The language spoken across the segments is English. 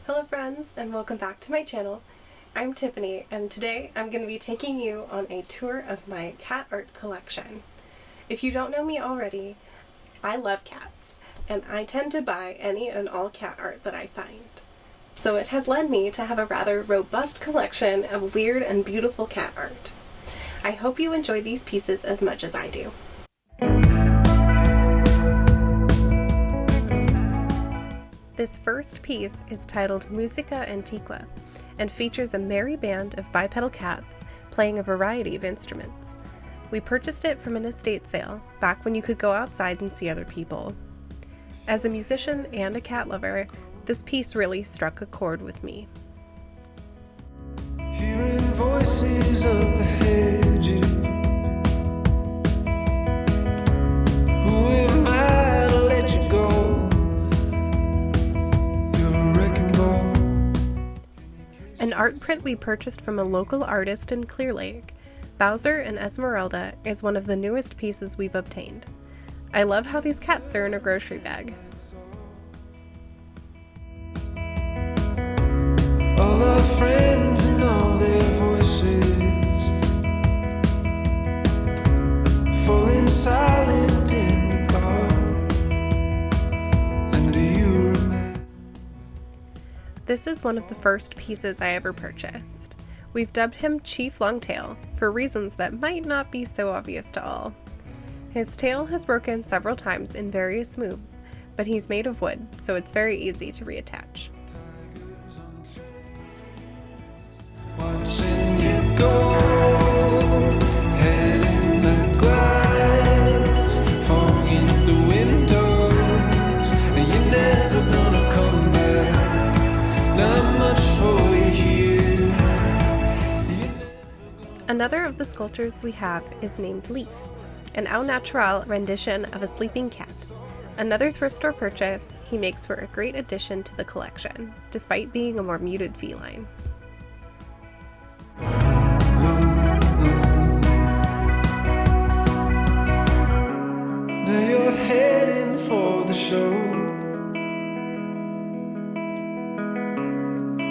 Hello friends, and welcome back to my channel. I'm Tiffany, and today I'm going to be taking you on a tour of my cat art collection. If you don't know me already, I love cats, and I tend to buy any and all cat art that I find. So it has led me to have a rather robust collection of weird and beautiful cat art. I hope you enjoy these pieces as much as I do. This first piece is titled Musica Antiqua and features a merry band of bipedal cats playing a variety of instruments. We purchased it from an estate sale back when you could go outside and see other people. As a musician and a cat lover, this piece really struck a chord with me. Hearing voices up ahead you. Who am I to let you go? An art print we purchased from a local artist in Clear Lake, Bowser and Esmeralda, is one of the newest pieces we've obtained. I love how these cats are in a grocery bag. All our friends and all their voices falling silent in the car. And do you remember? This is one of the first pieces I ever purchased. We've dubbed him Chief Longtail for reasons that might not be so obvious to all. His tail has broken several times in various moves, but he's made of wood, so it's very easy to reattach. Watching you go, head in the glass, falling in the windows, and you're never gonna come back. Not much for you here. Another of the sculptures we have is named Leaf, an au naturel rendition of a sleeping cat. Another thrift store purchase, he makes for a great addition to the collection, despite being a more muted feline. Now you're heading for the show.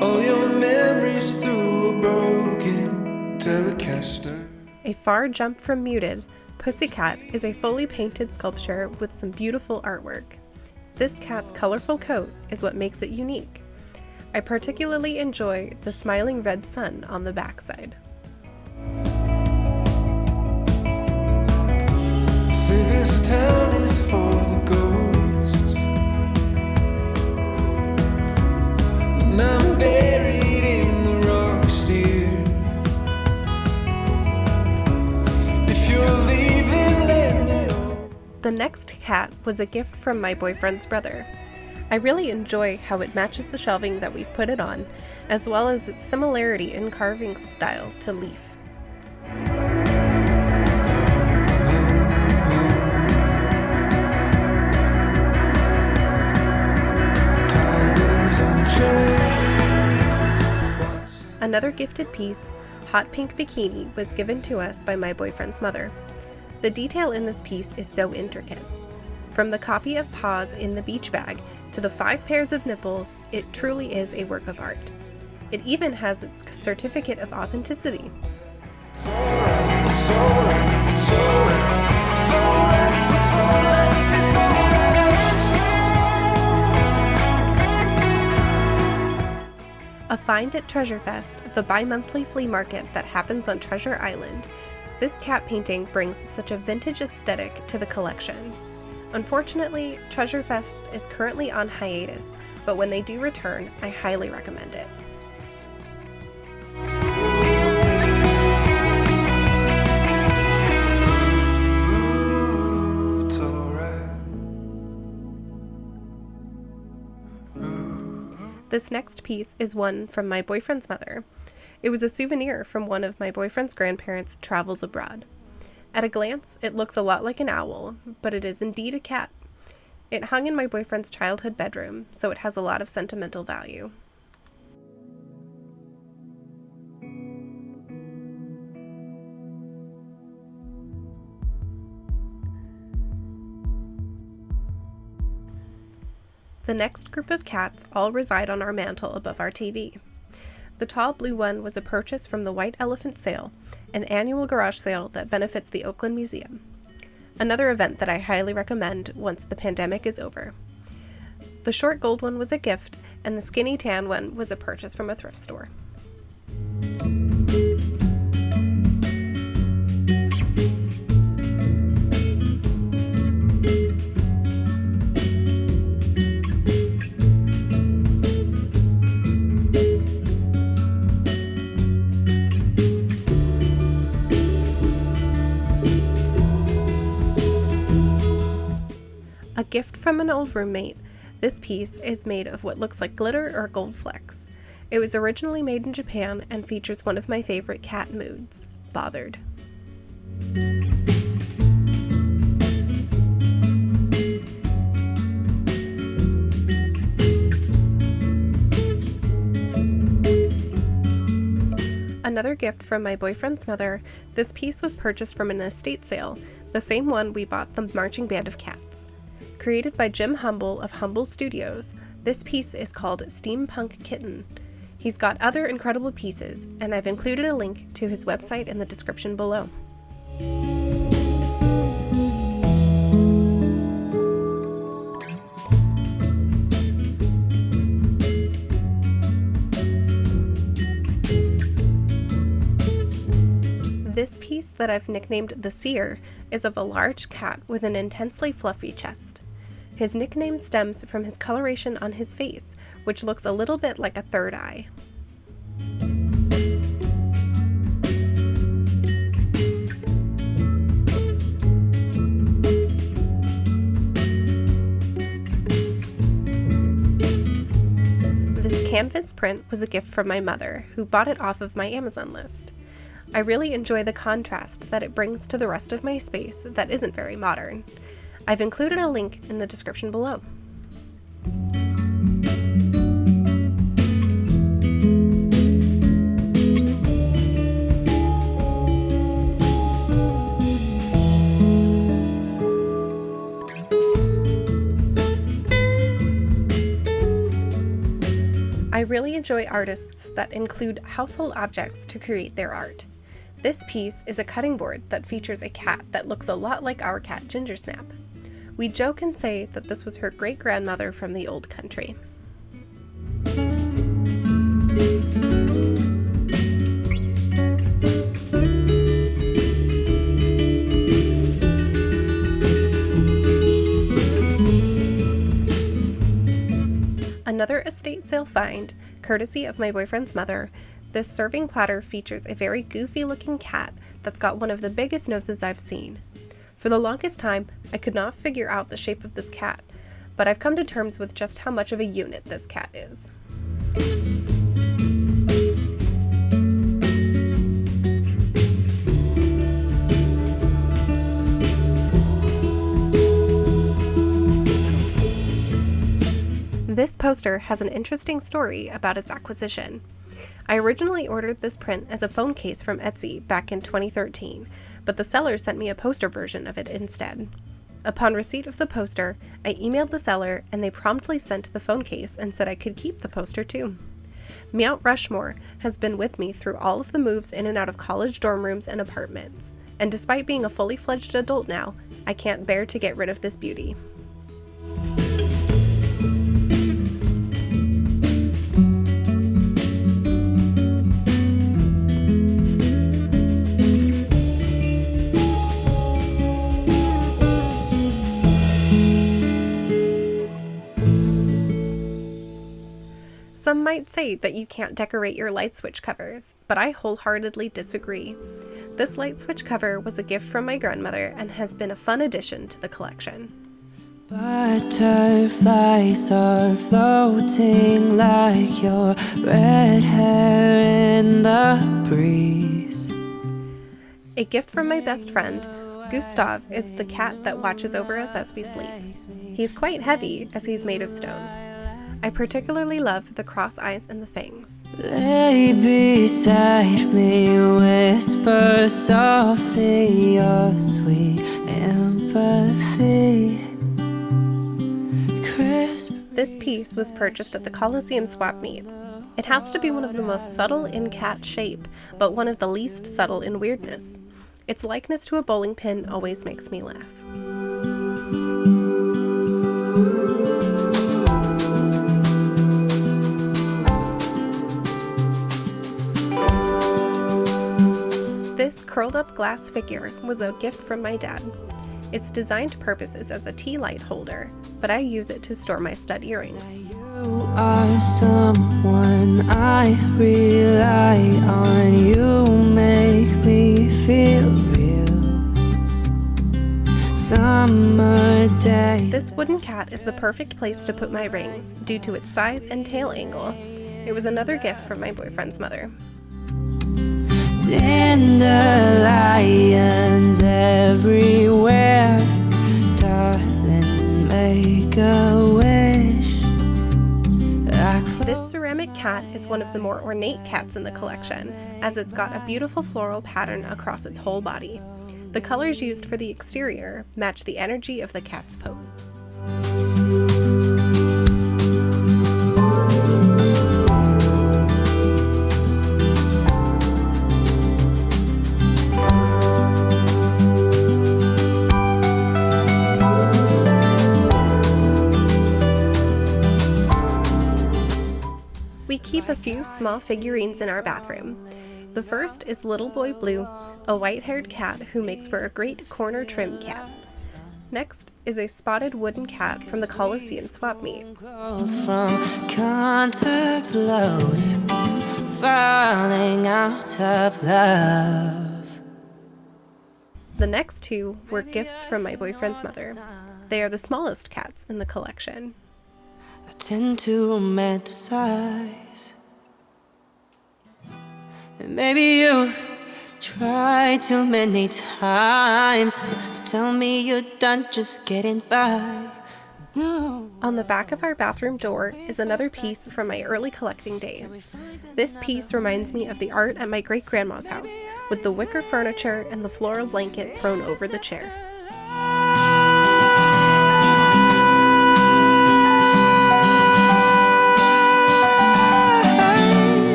All your memories through a broken Telecaster. A far jump from muted, Pussycat is a fully painted sculpture with some beautiful artwork. This cat's colorful coat is what makes it unique. I particularly enjoy the smiling red sun on the backside. Say this town is for the ghosts, and I'm buried in the rocks, dear. If you're leaving, let me know. The next cat was a gift from my boyfriend's brother. I really enjoy how it matches the shelving that we've put it on, as well as its similarity in carving style to Leaf. Another gifted piece, Hot Pink Bikini, was given to us by my boyfriend's mother. The detail in this piece is so intricate. From the copy of paws in the beach bag to the 5 pairs of nipples, it truly is a work of art. It even has its certificate of authenticity. It's alright, it's alright, it's alright, it's alright, it's alright, it's alright. A find at Treasure Fest, the bi-monthly flea market that happens on Treasure Island. This cat painting brings such a vintage aesthetic to the collection. Unfortunately, Treasure Fest is currently on hiatus, but when they do return, I highly recommend it. It's alright. This next piece is one from my boyfriend's mother. It was a souvenir from one of my boyfriend's grandparents' travels abroad. At a glance, it looks a lot like an owl, but it is indeed a cat. It hung in my boyfriend's childhood bedroom, so it has a lot of sentimental value. The next group of cats all reside on our mantel above our TV. The tall blue one was a purchase from the White Elephant Sale, an annual garage sale that benefits the Oakland Museum. Another event that I highly recommend once the pandemic is over. The short gold one was a gift, and the skinny tan one was a purchase from a thrift store. A gift from an old roommate, this piece is made of what looks like glitter or gold flecks. It was originally made in Japan and features one of my favorite cat moods, bothered. Another gift from my boyfriend's mother, this piece was purchased from an estate sale, the same one we bought the marching band of cats. Created by Jim Humble of Humble Studios, this piece is called Steampunk Kitten. He's got other incredible pieces, and I've included a link to his website in the description below. This piece that I've nicknamed the Seer is of a large cat with an intensely fluffy chest. His nickname stems from his coloration on his face, which looks a little bit like a third eye. This canvas print was a gift from my mother, who bought it off of my Amazon list. I really enjoy the contrast that it brings to the rest of my space that isn't very modern. I've included a link in the description below. I really enjoy artists that include household objects to create their art. This piece is a cutting board that features a cat that looks a lot like our cat Gingersnap. We joke and say that this was her great-grandmother from the old country. Another estate sale find, courtesy of my boyfriend's mother, this serving platter features a very goofy-looking cat that's got one of the biggest noses I've seen. For the longest time, I could not figure out the shape of this cat, but I've come to terms with just how much of a unit this cat is. This poster has an interesting story about its acquisition. I originally ordered this print as a phone case from Etsy back in 2013, but the seller sent me a poster version of it instead. Upon receipt of the poster, I emailed the seller and they promptly sent the phone case and said I could keep the poster too. Mount Rushmore has been with me through all of the moves in and out of college dorm rooms and apartments, and despite being a fully fledged adult now, I can't bear to get rid of this beauty. Some might say that you can't decorate your light switch covers, but I wholeheartedly disagree. This light switch cover was a gift from my grandmother and has been a fun addition to the collection. Butterflies are floating like your red hair in the breeze. A gift from my best friend, Gustav is the cat that watches over us as we sleep. He's quite heavy as he's made of stone. I particularly love the cross eyes and the fangs. Lay beside me, whisper softly your sweet empathy. This piece was purchased at the Coliseum swap meet. It has to be one of the most subtle in cat shape, but one of the least subtle in weirdness. Its likeness to a bowling pin always makes me laugh. This curled up glass figure was a gift from my dad. Its designed purpose is as a tea light holder, but I use it to store my stud earrings. You are someone I rely on. You make me feel real. Summer days. This wooden cat is the perfect place to put my rings due to its size and tail angle. It was another gift from my boyfriend's mother. Dandelions everywhere, darling, make a wish. This ceramic cat is one of the more ornate cats in the collection, as it's got a beautiful floral pattern across its whole body. The colors used for the exterior match the energy of the cat's pose. We keep a few small figurines in our bathroom. The first is Little Boy Blue, a white-haired cat who makes for a great corner trim cat. Next is a spotted wooden cat from the Coliseum swap meet. From contact lows, falling out of love. The next two were gifts from my boyfriend's mother. They are the smallest cats in the collection. I tend to romanticize, and maybe you tried too many times to tell me you're done just getting by. No. On the back of our bathroom door is another piece from my early collecting days. This piece reminds me of the art at my great-grandma's house, with the wicker furniture and the floral blanket thrown over the chair.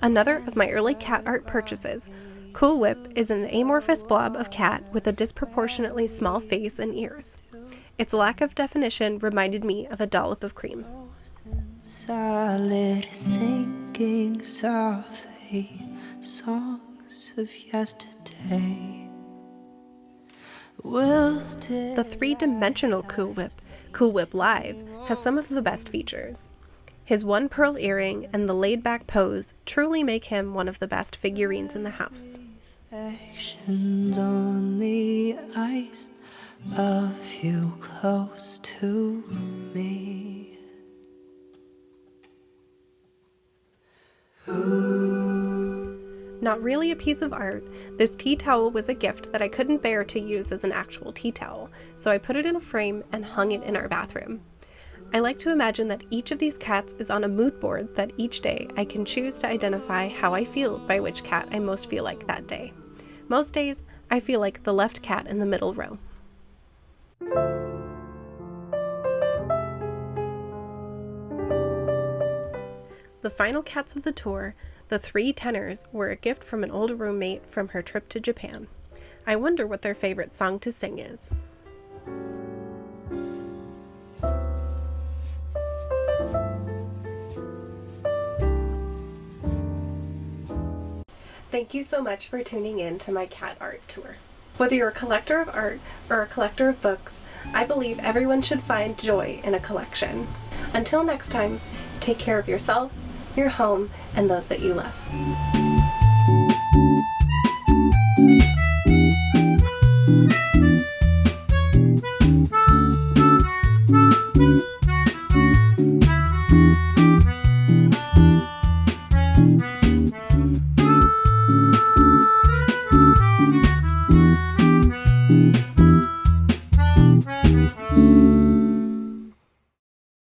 Another of my early cat art purchases, Cool Whip, is an amorphous blob of cat with a disproportionately small face and ears. Its lack of definition reminded me of a dollop of cream. Solid, sinking softly, songs of yesterday. The three-dimensional Cool Whip Live, has some of the best features. His one pearl earring and the laid-back pose truly make him one of the best figurines in the house. Reflections on the ice of you close to me. Not really a piece of art, this tea towel was a gift that I couldn't bear to use as an actual tea towel, so I put it in a frame and hung it in our bathroom. I like to imagine that each of these cats is on a mood board that each day I can choose to identify how I feel by which cat I most feel like that day. Most days, I feel like the left cat in the middle row. The final cats of the tour, the three tenors, were a gift from an old roommate from her trip to Japan. I wonder what their favorite song to sing is. Thank you so much for tuning in to my cat art tour. Whether you're a collector of art or a collector of books, I believe everyone should find joy in a collection. Until next time, take care of yourself, your home, and those that you love.